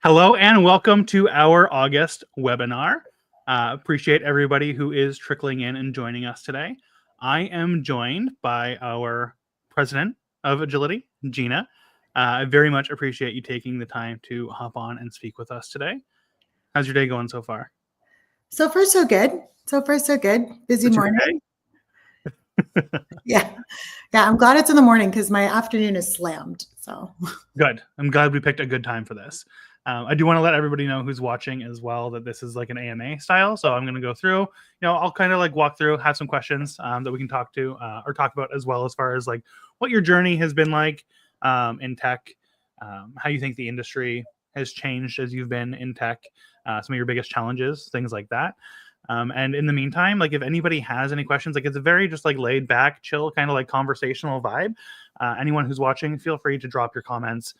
Hello and welcome to our August webinar. Appreciate everybody who is trickling in and joining us today. I am joined by our president of Agility, Jina. I very much appreciate you taking the time to hop on and speak with us today. How's your day going so far? So far, so good. Busy morning. Yeah. I'm glad it's in the morning because my afternoon is slammed. So good. I'm glad we picked a good time for this. I do want to let everybody know who's watching as well that this is like an AMA style. So I'm going to go through, I'll kind of like walk through, have some questions that we can talk about as well as far as like what your journey has been like in tech, how you think the industry has changed as you've been in tech, some of your biggest challenges, things like that. And in the meantime, like if anybody has any questions, like it's a very just like laid back, chill, kind of like conversational vibe. Anyone who's watching, feel free to drop your comments.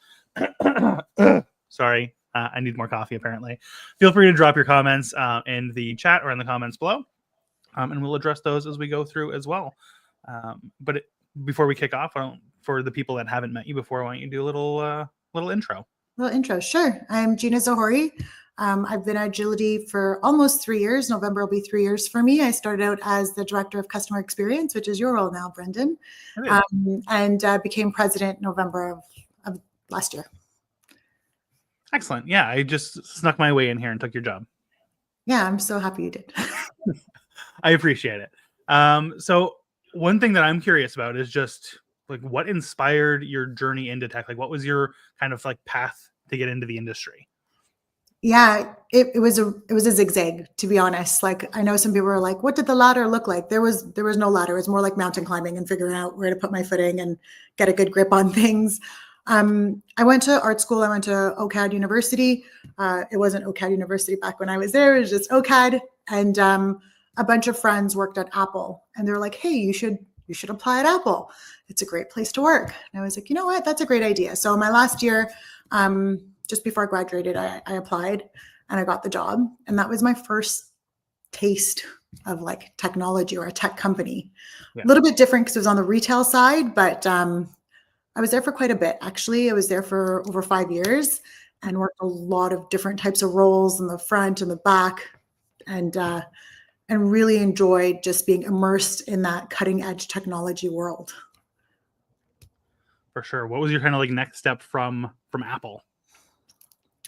Sorry, I need more coffee apparently. Feel free to drop your comments in the chat or in the comments below. And we'll address those as we go through as well. Before we kick off, for the people that haven't met you before, why don't you do a little intro? Sure. I'm Jina Zohori. I've been at Agility for almost 3 years. November will be 3 years for me. I started out as the Director of Customer Experience, which is your role now, Brendan, and became President November of last year. Excellent. Yeah, I just snuck my way in here and took your job. Yeah, I'm so happy you did. I appreciate it. So one thing that I'm curious about is just like what inspired your journey into tech? Like what was your kind of like path to get into the industry? Yeah, it was a zigzag, to be honest. Like I know some people were like, what did the ladder look like? There was no ladder. It was more like mountain climbing and figuring out where to put my footing and get a good grip on things. I went to art school. I went to OCAD University. It wasn't OCAD University back when I was there. It was just OCAD. And a bunch of friends worked at Apple. And they were like, hey, you should apply at Apple. It's a great place to work. And I was like, you know what? That's a great idea. So my last year, just before I graduated, I applied and I got the job. And that was my first taste of like technology or a tech company. Yeah. A little bit different because it was on the retail side, but I was there for quite a bit. Actually, I was there for over 5 years and worked a lot of different types of roles in the front and the back, and really enjoyed just being immersed in that cutting edge technology world. For sure. What was your kind of like next step from Apple?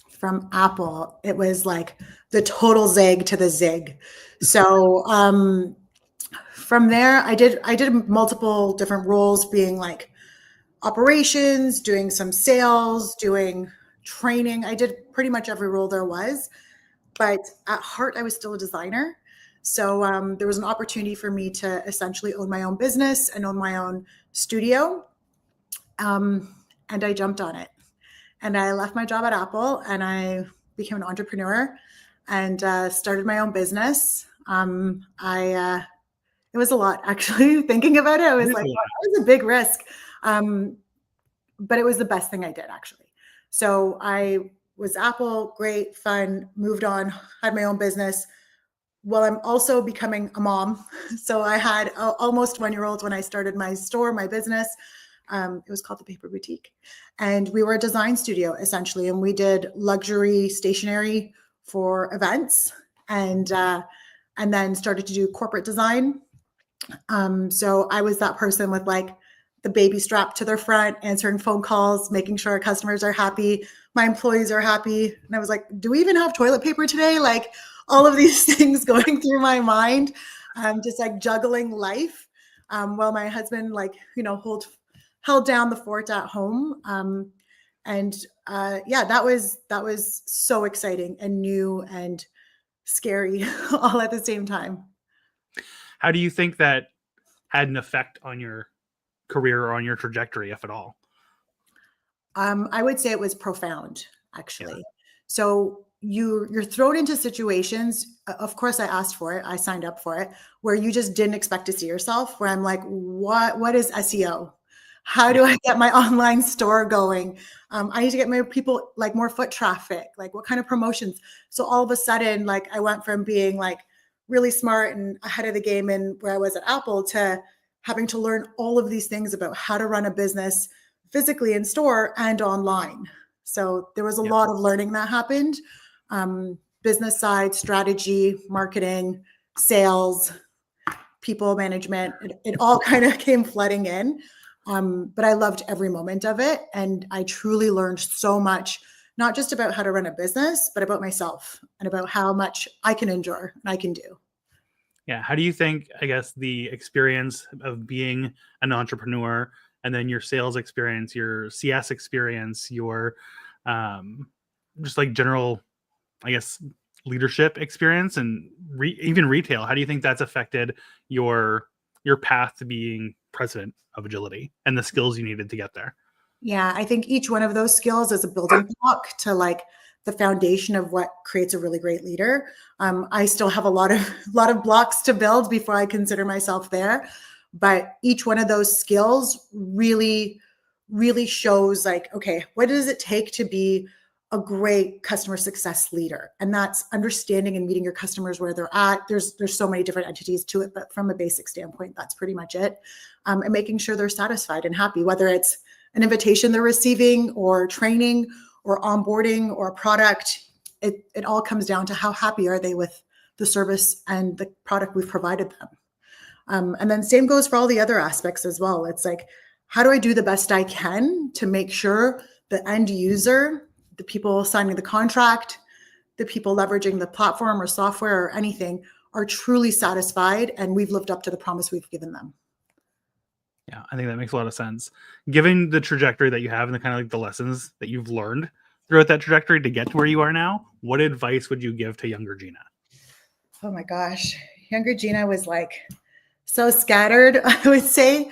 From Apple, it was like the total zig to the zig. So from there, I did multiple different roles, being like operations, doing some sales, doing training. I did pretty much every role there was, but at heart, I was still a designer. So there was an opportunity for me to essentially own my own business and own my own studio. And I jumped on it. And I left my job at Apple and I became an entrepreneur and started my own business. It was a lot, actually, thinking about it. I was like, wow, that was a big risk. But it was the best thing I did, actually. So I was Apple, great, fun, moved on, had my own business. Well, I'm also becoming a mom. So I had almost 1-year-olds when I started my store, my business. It was called The Paper Boutique. And we were a design studio, essentially. And we did luxury stationery for events and then started to do corporate design. So I was that person with like the baby strapped to their front, answering phone calls, making sure our customers are happy, my employees are happy. And I was like, do we even have toilet paper today? Like all of these things going through my mind, just like juggling life, while my husband held down the fort at home. That was so exciting and new and scary all at the same time. How do you think that had an effect on your career or on your trajectory, if at all? I would say it was profound, actually. Yeah. So you're thrown into situations. Of course, I asked for it. I signed up for it, where you just didn't expect to see yourself, where I'm like, what is SEO? How do I get my online store going? I need to get my people like more foot traffic, like what kind of promotions? So all of a sudden, like I went from being like really smart and ahead of the game in where I was at Apple to having to learn all of these things about how to run a business physically in store and online. So there was a lot of learning that happened. Business side, strategy, marketing, sales, people management, it all kind of came flooding in. But I loved every moment of it. And I truly learned so much, not just about how to run a business, but about myself and about how much I can endure and I can do. Yeah. How do you think, I guess, the experience of being an entrepreneur and then your sales experience, your CS experience, your just like general, I guess, leadership experience and even retail, how do you think that's affected your path to being president of Agility and the skills you needed to get there? Yeah, I think each one of those skills is a building block to like the foundation of what creates a really great leader. I still have a lot of blocks to build before I consider myself there, but each one of those skills really, really shows like, okay, what does it take to be a great customer success leader? And that's understanding and meeting your customers where they're at. There's so many different entities to it, but from a basic standpoint, that's pretty much it. And making sure they're satisfied and happy, whether it's an invitation they're receiving or training or onboarding or a product, it all comes down to how happy are they with the service and the product we've provided them. And then same goes for all the other aspects as well. It's like, how do I do the best I can to make sure the end user, the people signing the contract, the people leveraging the platform or software or anything are truly satisfied and we've lived up to the promise we've given them. Yeah, I think that makes a lot of sense. Given the trajectory that you have and the kind of like the lessons that you've learned throughout that trajectory to get to where you are now, what advice would you give to younger Jina? Oh my gosh. Younger Jina was like so scattered, I would say.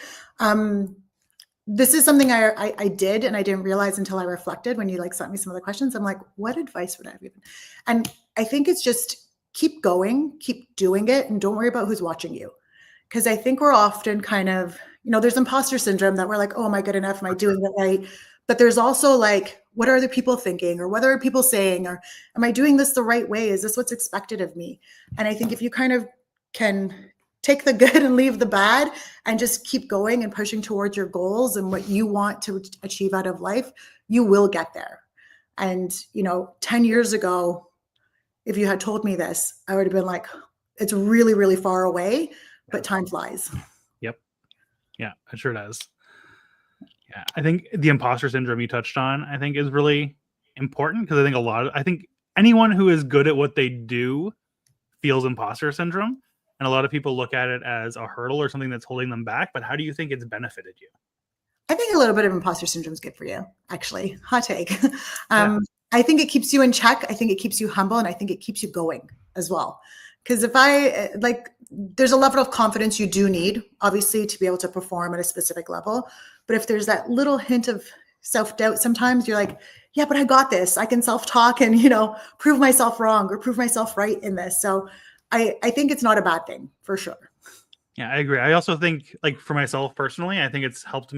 This is something I did and I didn't realize until I reflected when you like sent me some of the questions. I'm like, what advice would I have given? And I think it's just keep going, keep doing it, and don't worry about who's watching you. Because I think we're often kind of, there's imposter syndrome that we're like, oh, am I good enough? Am I doing it right? But there's also like, what are other people thinking? Or what are people saying? Or am I doing this the right way? Is this what's expected of me? And I think if you kind of can take the good and leave the bad and just keep going and pushing towards your goals and what you want to achieve out of life, you will get there. And, 10 years ago, if you had told me this, I would have been like, it's really, really far away, but time flies. Yep. Yeah, it sure does. Yeah. I think the imposter syndrome you touched on, I think is really important because I think anyone who is good at what they do feels imposter syndrome. And a lot of people look at it as a hurdle or something that's holding them back. But how do you think it's benefited you? I think a little bit of imposter syndrome is good for you, actually. Hot take. I think it keeps you in check. I think it keeps you humble. And I think it keeps you going as well. Because there's a level of confidence you do need, obviously, to be able to perform at a specific level. But if there's that little hint of self-doubt, sometimes you're like, yeah, but I got this. I can self-talk and, prove myself wrong or prove myself right in this. So I think it's not a bad thing for sure. Yeah, I agree. I also think like for myself personally, I think it's helped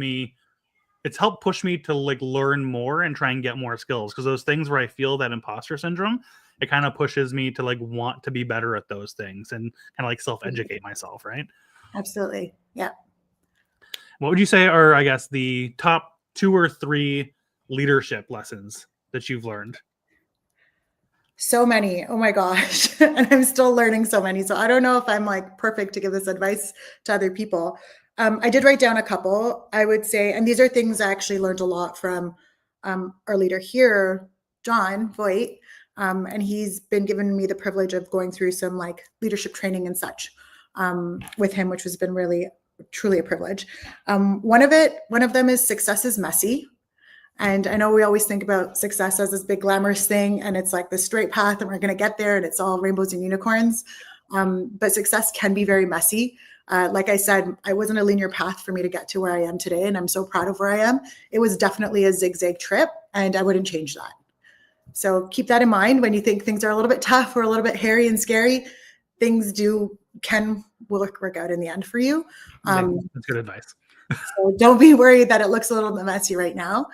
push me to like learn more and try and get more skills. Because those things where I feel that imposter syndrome, it kind of pushes me to like want to be better at those things and kind of like self-educate myself, right? Absolutely. Yeah. What would you say are, I guess, the top 2 or 3 leadership lessons that you've learned? So many. Oh my gosh. And I'm still learning so many. So I don't know if I'm like perfect to give this advice to other people. I did write down a couple, I would say, and these are things I actually learned a lot from our leader here, John Voight. And he's been giving me the privilege of going through some like leadership training and such with him, which has been really, truly a privilege. One of them is success is messy. And I know we always think about success as this big glamorous thing, and it's like the straight path and we're going to get there and it's all rainbows and unicorns. But success can be very messy. Like I said, I wasn't a linear path for me to get to where I am today, and I'm so proud of where I am. It was definitely a zigzag trip, and I wouldn't change that. So keep that in mind when you think things are a little bit tough or a little bit hairy and scary. Things can work out in the end for you. That's good advice. So don't be worried that it looks a little bit messy right now.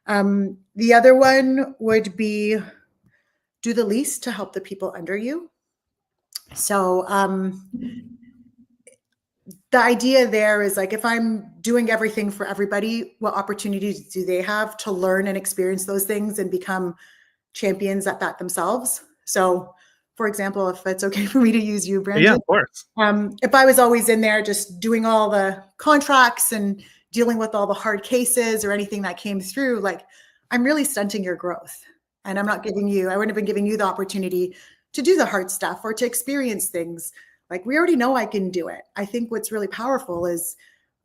The other one would be do the least to help the people under you. So the idea there is like, if I'm doing everything for everybody, what opportunities do they have to learn and experience those things and become champions at that themselves? So, for example, if it's okay for me to use you, Brandon. Yeah, of course. If I was always in there just doing all the contracts and dealing with all the hard cases or anything that came through, like, I'm really stunting your growth. And I wouldn't have been giving you the opportunity to do the hard stuff or to experience things. Like, we already know I can do it. I think what's really powerful is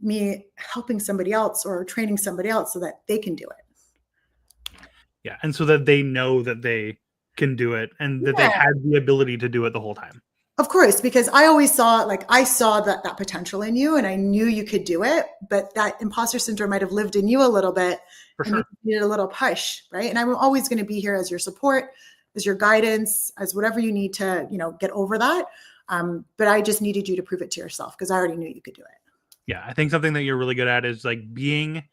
me helping somebody else or training somebody else so that they can do it. Yeah. And so that they know that they can do it and that they had the ability to do it the whole time. Of course, because I always saw, like, I saw that potential in you and I knew you could do it, but that imposter syndrome might have lived in you a little bit. For and sure. you needed a little push, right? And I'm always going to be here as your support, as your guidance, as whatever you need to, get over that. But I just needed you to prove it to yourself because I already knew you could do it. Yeah. I think something that you're really good at is like being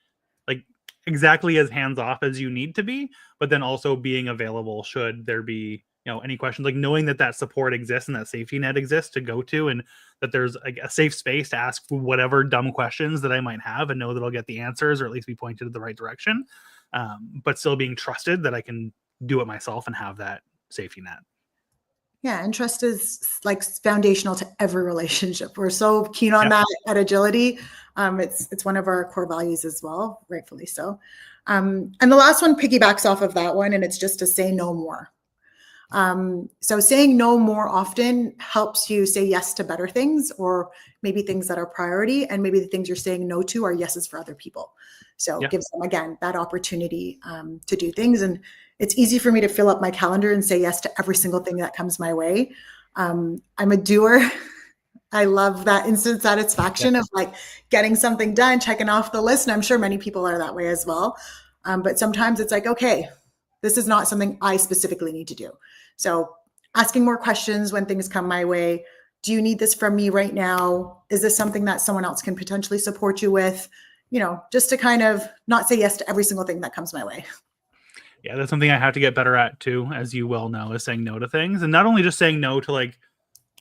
like exactly as hands off as you need to be, but then also being available should there be, any questions, like knowing that support exists and that safety net exists to go to, and that there's like a safe space to ask for whatever dumb questions that I might have and know that I'll get the answers or at least be pointed in the right direction. But still being trusted that I can do it myself and have that safety net. Yeah, and trust is like foundational to every relationship. We're so keen on that at Agility. It's one of our core values as well, rightfully so. And the last one piggybacks off of that one, and it's just to say no more. So saying no more often helps you say yes to better things, or maybe things that are priority, and maybe the things you're saying no to are yeses for other people. So it gives them, again, that opportunity to do things. And it's easy for me to fill up my calendar and say yes to every single thing that comes my way. I'm a doer. I love that instant satisfaction of like getting something done, checking off the list. And I'm sure many people are that way as well. But sometimes it's like, okay, this is not something I specifically need to do. So asking more questions when things come my way. Do you need this from me right now? Is this something that someone else can potentially support you with? Just to kind of not say yes to every single thing that comes my way. Yeah, that's something I have to get better at too, as you well know, is saying no to things. And not only just saying no to like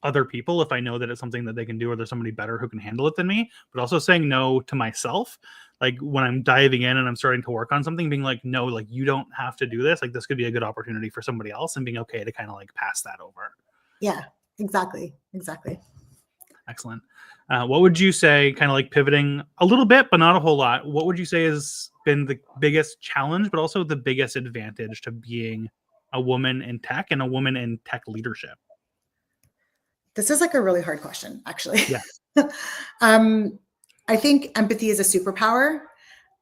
other people if I know that it's something that they can do or there's somebody better who can handle it than me, but also saying no to myself. Like when I'm diving in and I'm starting to work on something, being like, no, like you don't have to do this. Like this could be a good opportunity for somebody else, and being okay to kind of like pass that over. Yeah, exactly. Excellent. What would you say, kind of like pivoting a little bit, but not a whole lot, what would you say has been the biggest challenge, but also the biggest advantage to being a woman in tech and a woman in tech leadership? This is like a really hard question, actually. Yeah. I think empathy is a superpower.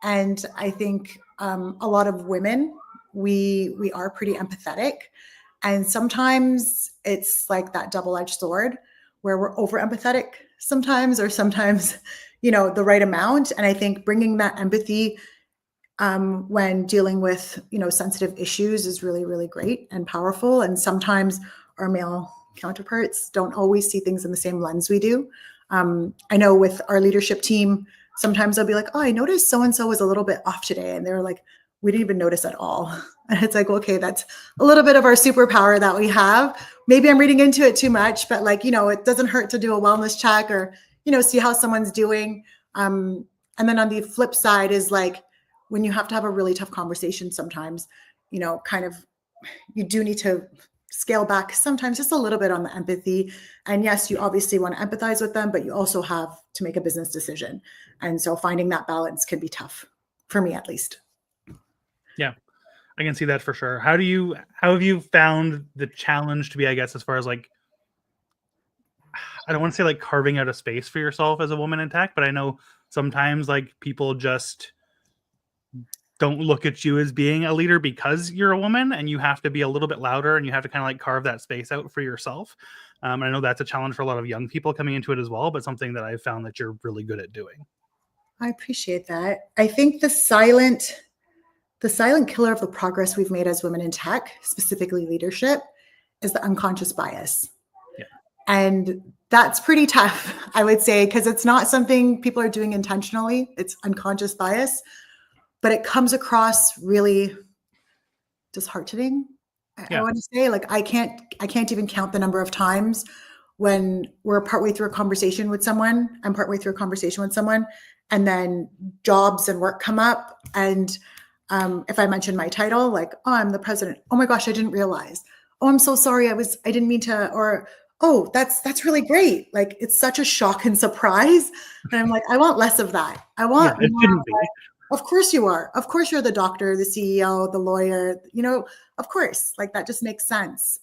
And I think a lot of women, we are pretty empathetic. And sometimes it's like that double-edged sword where we're over empathetic sometimes, or sometimes, the right amount. And I think bringing that empathy when dealing with, sensitive issues is really, really great and powerful. And sometimes our male counterparts don't always see things in the same lens we do. I know with our leadership team, sometimes I'll be like, oh, I noticed so-and-so was a little bit off today. And they're like, we didn't even notice at all. And it's like, okay, that's a little bit of our superpower that we have. Maybe I'm reading into it too much, but like, it doesn't hurt to do a wellness check or, see how someone's doing. And then on the flip side is like, when you have to have a really tough conversation sometimes, kind of, you do need to scale back sometimes just a little bit on the empathy. And yes, you obviously want to empathize with them, but you also have to make a business decision. And so finding that balance can be tough for me, at least. Yeah, I can see that for sure. How have you found the challenge to be, I guess, as far as like, I don't want to say like carving out a space for yourself as a woman in tech, but I know sometimes like people just don't look at you as being a leader because you're a woman, and you have to be a little bit louder and you have to kind of like carve that space out for yourself. I know that's a challenge for a lot of young people coming into it as well, but something that I've found that you're really good at doing. I appreciate that. I think the silent killer of the progress we've made as women in tech, specifically leadership, is the unconscious bias. Yeah. And that's pretty tough, I would say, because it's not something people are doing intentionally. It's unconscious bias, but it comes across really disheartening. I want to say, like, I can't even count the number of times when we're partway through a conversation with someone, I'm partway through a conversation with someone, and then jobs and work come up. And if I mention my title, like, oh, I'm the president. Oh my gosh, I didn't realize. Oh, I'm so sorry. I didn't mean to, or, oh, that's really great. Like, it's such a shock and surprise. And I'm like, I want less of that. I want it more shouldn't be. of course you are. Of course you're the doctor, the CEO, the lawyer, of course, like that just makes sense.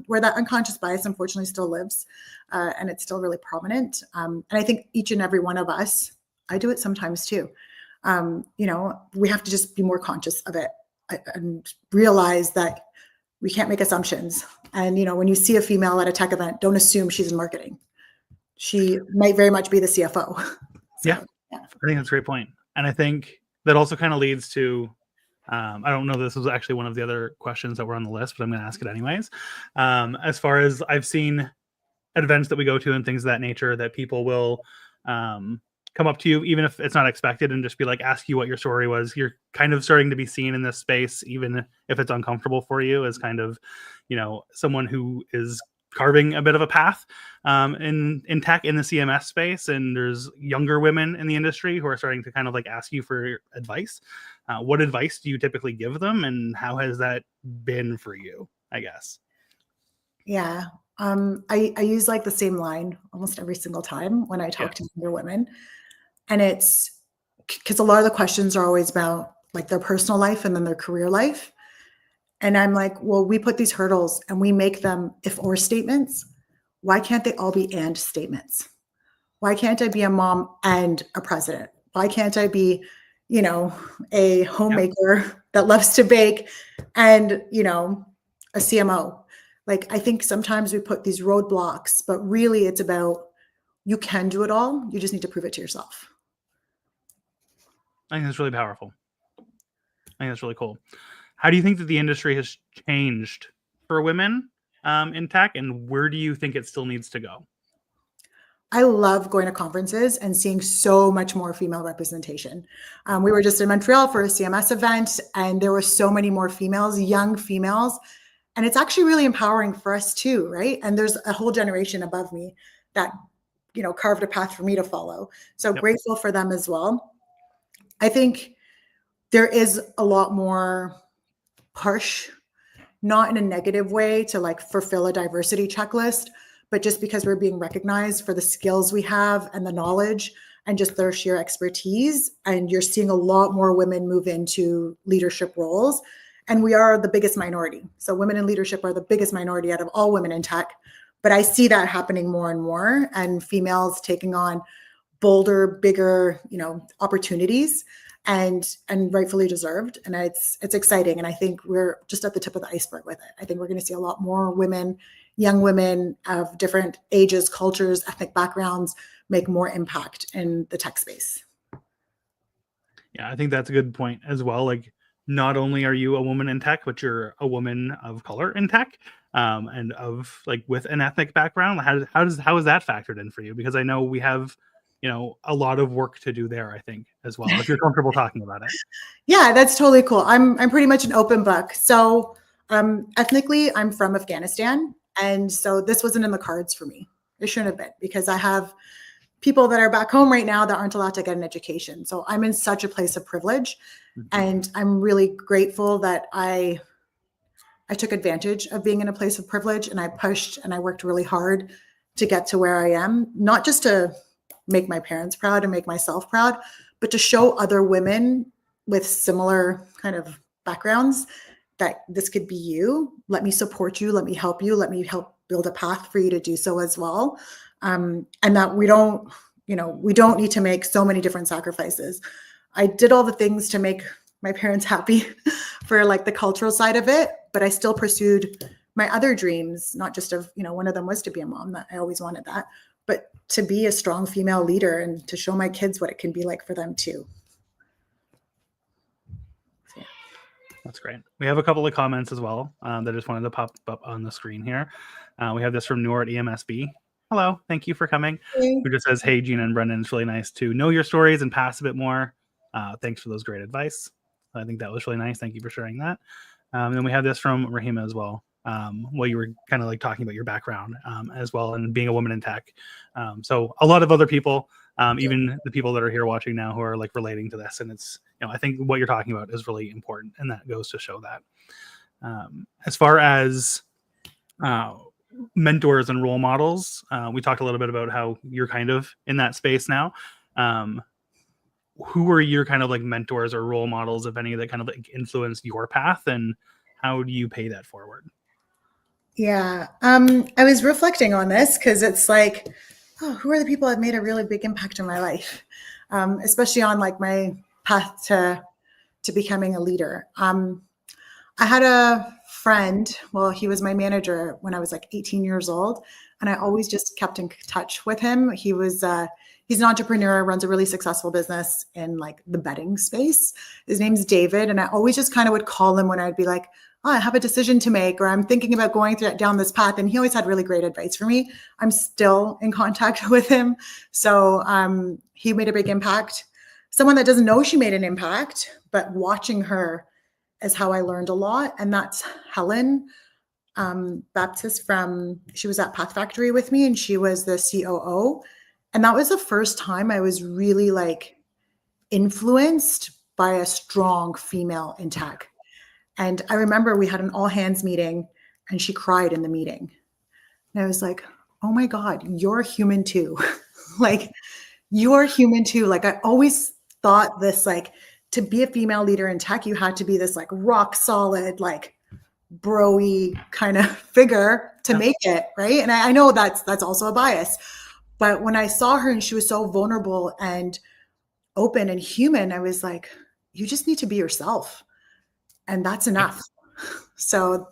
Where that unconscious bias unfortunately still lives, and it's still really prominent. And I think each and every one of us, I do it sometimes too. We have to just be more conscious of it and realize that we can't make assumptions. And, when you see a female at a tech event, don't assume she's in marketing. She might very much be the CFO. Yeah, I think that's a great point. And I think that also kind of leads to, I don't know, this was actually one of the other questions that were on the list, but I'm going to ask it anyways. As far as I've seen at events that we go to and things of that nature, that people will come up to you, even if it's not expected, and just be like, ask you what your story was. You're kind of starting to be seen in this space, even if it's uncomfortable for you, as kind of, someone who is carving a bit of a path in tech, in the CMS space. And there's younger women in the industry who are starting to kind of like ask you for advice. What advice do you typically give them, and how has that been for you, I guess? Yeah. I use like the same line almost every single time when I talk to younger women. And it's because a lot of the questions are always about like their personal life and then their career life. And I'm like, well, we put these hurdles and we make them if or statements. Why can't they all be and statements? Why can't I be a mom and a president? Why can't I be, a homemaker that loves to bake and, a CMO? Like, I think sometimes we put these roadblocks, but really it's about you can do it all. You just need to prove it to yourself. I think that's really powerful. I think that's really cool. How do you think that the industry has changed for women in tech, and where do you think it still needs to go? I love going to conferences and seeing so much more female representation. We were just in Montreal for a CMS event, and there were so many more females, young females. And it's actually really empowering for us too, right? And there's a whole generation above me that, carved a path for me to follow. So grateful for them as well. I think there is a lot more push, not in a negative way, to like fulfill a diversity checklist, but just because we're being recognized for the skills we have and the knowledge and just their sheer expertise. And you're seeing a lot more women move into leadership roles. And we are the biggest minority. So women in leadership are the biggest minority out of all women in tech. But I see that happening more and more, and females taking on bolder, bigger, opportunities, and rightfully deserved. And it's exciting. And I think we're just at the tip of the iceberg with it. I think we're going to see a lot more women, young women of different ages, cultures, ethnic backgrounds, make more impact in the tech space. Yeah, I think that's a good point as well. Like, not only are you a woman in tech, but you're a woman of color in tech, and of like with an ethnic background. How is that factored in for you? Because I know we have, a lot of work to do there, I think, as well, if you're comfortable talking about it. Yeah, that's totally cool. I'm pretty much an open book. So ethnically, I'm from Afghanistan. And so this wasn't in the cards for me. It shouldn't have been, because I have people that are back home right now that aren't allowed to get an education. So I'm in such a place of privilege. And I'm really grateful that I took advantage of being in a place of privilege, and I pushed and I worked really hard to get to where I am, not just to make my parents proud and make myself proud, but to show other women with similar kind of backgrounds that this could be you. Let me support you. Let me help you. Let me help build a path for you to do so as well. And that we don't need to make so many different sacrifices. I did all the things to make my parents happy for like the cultural side of it, but I still pursued my other dreams, not just of, one of them was to be a mom. That I always wanted that, but to be a strong female leader and to show my kids what it can be like for them too. So, that's great. We have a couple of comments as well that I just wanted to pop up on the screen here. We have this from Noor at EMSB. Hello, thank you for coming. Who just says, hey, Jina and Brendan, it's really nice to know your stories and pass a bit more. Thanks for those great advice. I think that was really nice. Thank you for sharing that. And then we have this from Rahima as well. while you were kind of like talking about your background as well, and being a woman in tech. So a lot of other people, even the people that are here watching now, who are like relating to this, and it's, I think what you're talking about is really important, and that goes to show that. As far as mentors and role models, we talked a little bit about how you're kind of in that space now. Who are your kind of like mentors or role models, if any, that kind of like influenced your path, and how do you pay that forward? Yeah. I was reflecting on this because it's like, oh, who are the people that made a really big impact in my life? Especially on like my path to becoming a leader. I had a friend, well, he was my manager when I was like 18 years old, and I always just kept in touch with him. He's an entrepreneur, runs a really successful business in like the betting space. His name's David. And I always just kind of would call him when I'd be like, oh, I have a decision to make, or I'm thinking about going down this path. And he always had really great advice for me. I'm still in contact with him. So he made a big impact. Someone that doesn't know she made an impact, but watching her is how I learned a lot. And that's Helen Baptist she was at Path Factory with me, and she was the COO. And that was the first time I was really like influenced by a strong female in tech. And I remember we had an all hands meeting, and she cried in the meeting. And I was like, oh my God, you're human too. Like, you're human too. Like, I always thought this, like, to be a female leader in tech, you had to be this like rock solid, like bro-y kind of figure to make it, right? And I know that's also a bias. But when I saw her and she was so vulnerable and open and human, I was like, you just need to be yourself. And that's enough. So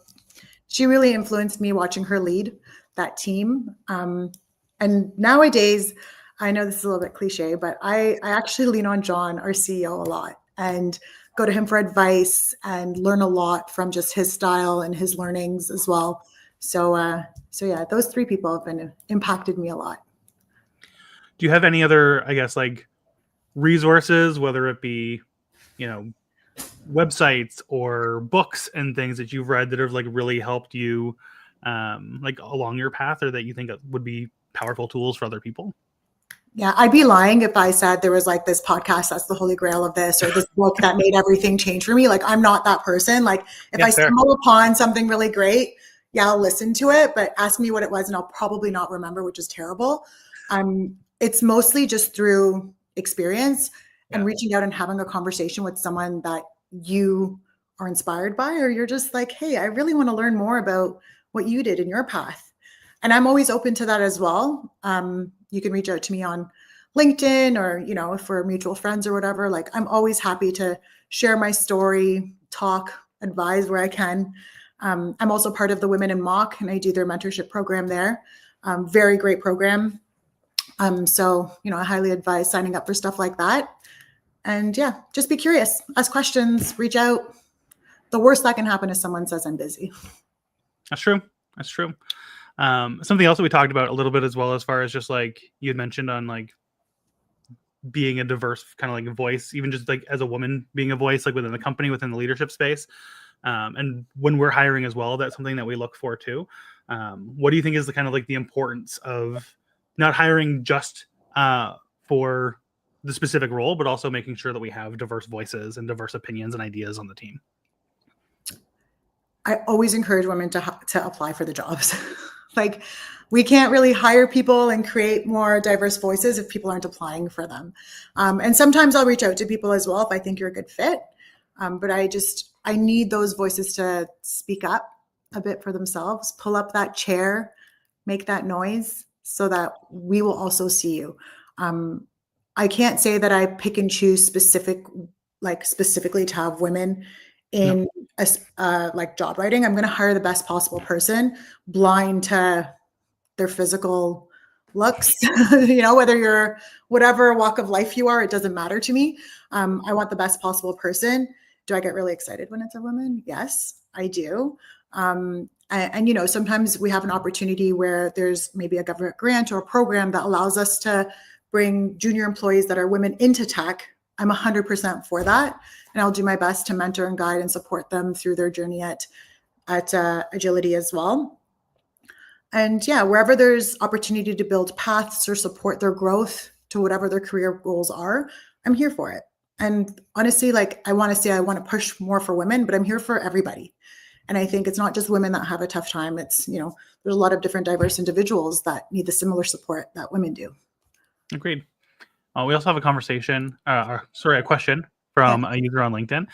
she really influenced me watching her lead that team. And nowadays, I know this is a little bit cliche, but I actually lean on John, our CEO, a lot, and go to him for advice and learn a lot from just his style and his learnings as well. So yeah, those three people have impacted me a lot. Do you have any other, I guess, like resources, whether it be, websites or books and things that you've read that have like really helped you like along your path, or that you think would be powerful tools for other people? Yeah, I'd be lying if I said there was like this podcast that's the holy grail of this, or this book that made everything change for me. Like, I'm not that person. Like, if I stumble upon something really great, yeah, I'll listen to it, but ask me what it was and I'll probably not remember, which is terrible. It's mostly just through experience and reaching out and having a conversation with someone that you are inspired by, or you're just like, hey, I really want to learn more about what you did in your path. And I'm always open to that as well. You can reach out to me on LinkedIn, or, if we're mutual friends or whatever. Like, I'm always happy to share my story, talk, advise where I can. I'm also part of the Women in Mock, and I do their mentorship program there. Very great program. So, I highly advise signing up for stuff like that. And yeah, just be curious, ask questions, reach out. The worst that can happen is someone says I'm busy. That's true. Something else that we talked about a little bit as well, as far as just like you had mentioned on like being a diverse kind of like voice, even just like as a woman being a voice, like within the company, within the leadership space. And when we're hiring as well, that's something that we look for too. What do you think is the kind of like the importance of not hiring just for the specific role, but also making sure that we have diverse voices and diverse opinions and ideas on the team? I always encourage women to apply for the jobs. Like, we can't really hire people and create more diverse voices if people aren't applying for them. And sometimes I'll reach out to people as well if I think you're a good fit. But I need those voices to speak up a bit for themselves, pull up that chair, make that noise, so that we will also see you. I can't say that I pick and choose specifically to have women in like job writing. I'm going to hire the best possible person, blind to their physical looks. Whether you're whatever walk of life you are, it doesn't matter to me. I want the best possible person. Do I get really excited when it's a woman? Yes, I do. And sometimes we have an opportunity where there's maybe a government grant or a program that allows us to bring junior employees that are women into tech. I'm 100% for that. And I'll do my best to mentor and guide and support them through their journey at at agility as well. And yeah, wherever there's opportunity to build paths or support their growth to whatever their career goals are, I'm here for it. And honestly, like I want to push more for women, but I'm here for everybody. And I think it's not just women that have a tough time. It's, there's a lot of different diverse individuals that need the similar support that women do. Agreed. We also have a conversation, a question from a user on LinkedIn.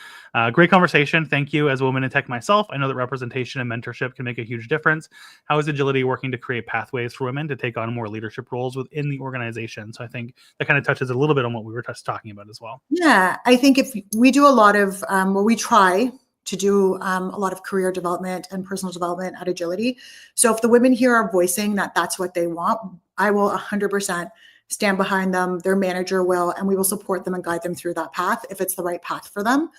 Great conversation. Thank you. As a woman in tech myself, I know that representation and mentorship can make a huge difference. How is Agility working to create pathways for women to take on more leadership roles within the organization? So I think that kind of touches a little bit on what we were just talking about as well. Yeah, I think if we do a lot of, we try to do a lot of career development and personal development at Agility. So if the women here are voicing that that's what they want, I will 100% stand behind them, their manager will, and we will support them and guide them through that path if it's the right path for them.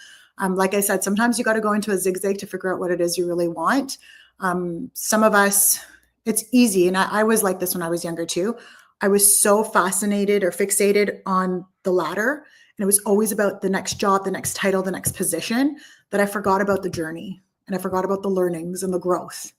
Like I said, sometimes you got to go into a zigzag to figure out what it is you really want. Some of us, it's easy. And I was like this when I was younger too. I was so fascinated or fixated on the ladder. And it was always about the next job, the next title, the next position, that I forgot about the journey and I forgot about the learnings and the growth.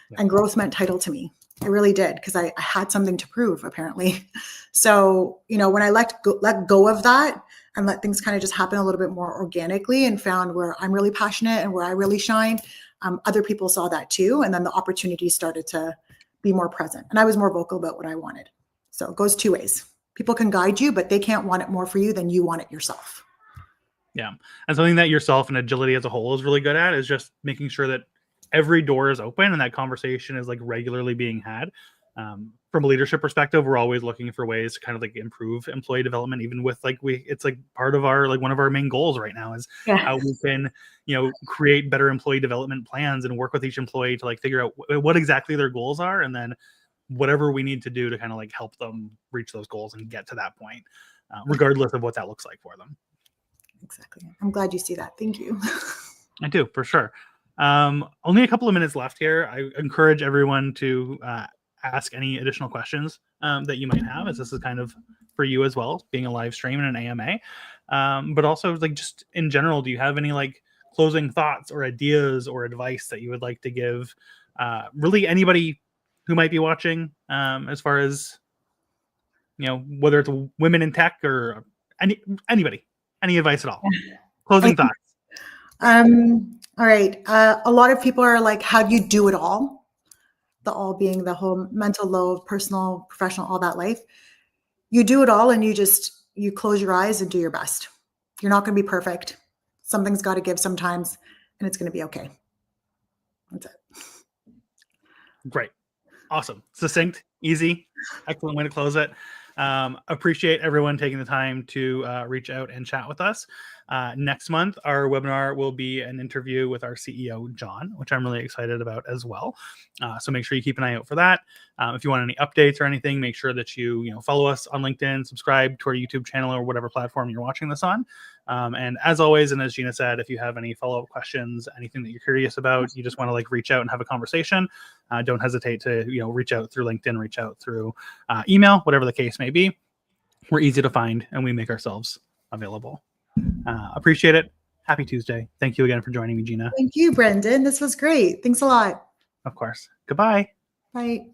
Yeah. And growth meant title to me. It really did, because I had something to prove, apparently. So, when I let go of that and let things kind of just happen a little bit more organically and found where I'm really passionate and where I really shine, other people saw that too. And then the opportunities started to be more present. And I was more vocal about what I wanted. So it goes two ways. People can guide you, but they can't want it more for you than you want it yourself. Yeah. And something that yourself and Agility as a whole is really good at is just making sure that every door is open and that conversation is like regularly being had. From a leadership perspective, we're always looking for ways to kind of like improve employee development, even with it's like part of our, like one of our main goals right now is how we can, create better employee development plans and work with each employee to like figure out what exactly their goals are. And then whatever we need to do to kind of like help them reach those goals and get to that point, regardless of what that looks like for them. Exactly. I'm glad you see that. Thank you. I do, for sure. Only a couple of minutes left here. I encourage everyone to ask any additional questions that you might have, as this is kind of for you as well, being a live stream and an AMA. But also, like, just in general, do you have any like closing thoughts or ideas or advice that you would like to give really anybody who might be watching, as far as, whether it's women in tech or anybody, any advice at all? Closing thoughts. All right. A lot of people are like, how do you do it all? The all being the whole mental load, personal, professional, all that life. You do it all and you close your eyes and do your best. You're not going to be perfect. Something's got to give sometimes, and it's going to be okay. That's it. Great. Awesome. Succinct, easy, excellent way to close it. Appreciate everyone taking the time to reach out and chat with us. Next month, our webinar will be an interview with our CEO, John, which I'm really excited about as well. So make sure you keep an eye out for that. If you want any updates or anything, make sure that you follow us on LinkedIn, subscribe to our YouTube channel or whatever platform you're watching this on. And as always, and as Jina said, if you have any follow-up questions, anything that you're curious about, you just want to like reach out and have a conversation, don't hesitate to reach out through LinkedIn, reach out through email, whatever the case may be. We're easy to find and we make ourselves available. Appreciate it. Happy Tuesday. Thank you again for joining me, Jina. Thank you, Brendan. This was great. Thanks a lot. Of course. Goodbye. Bye.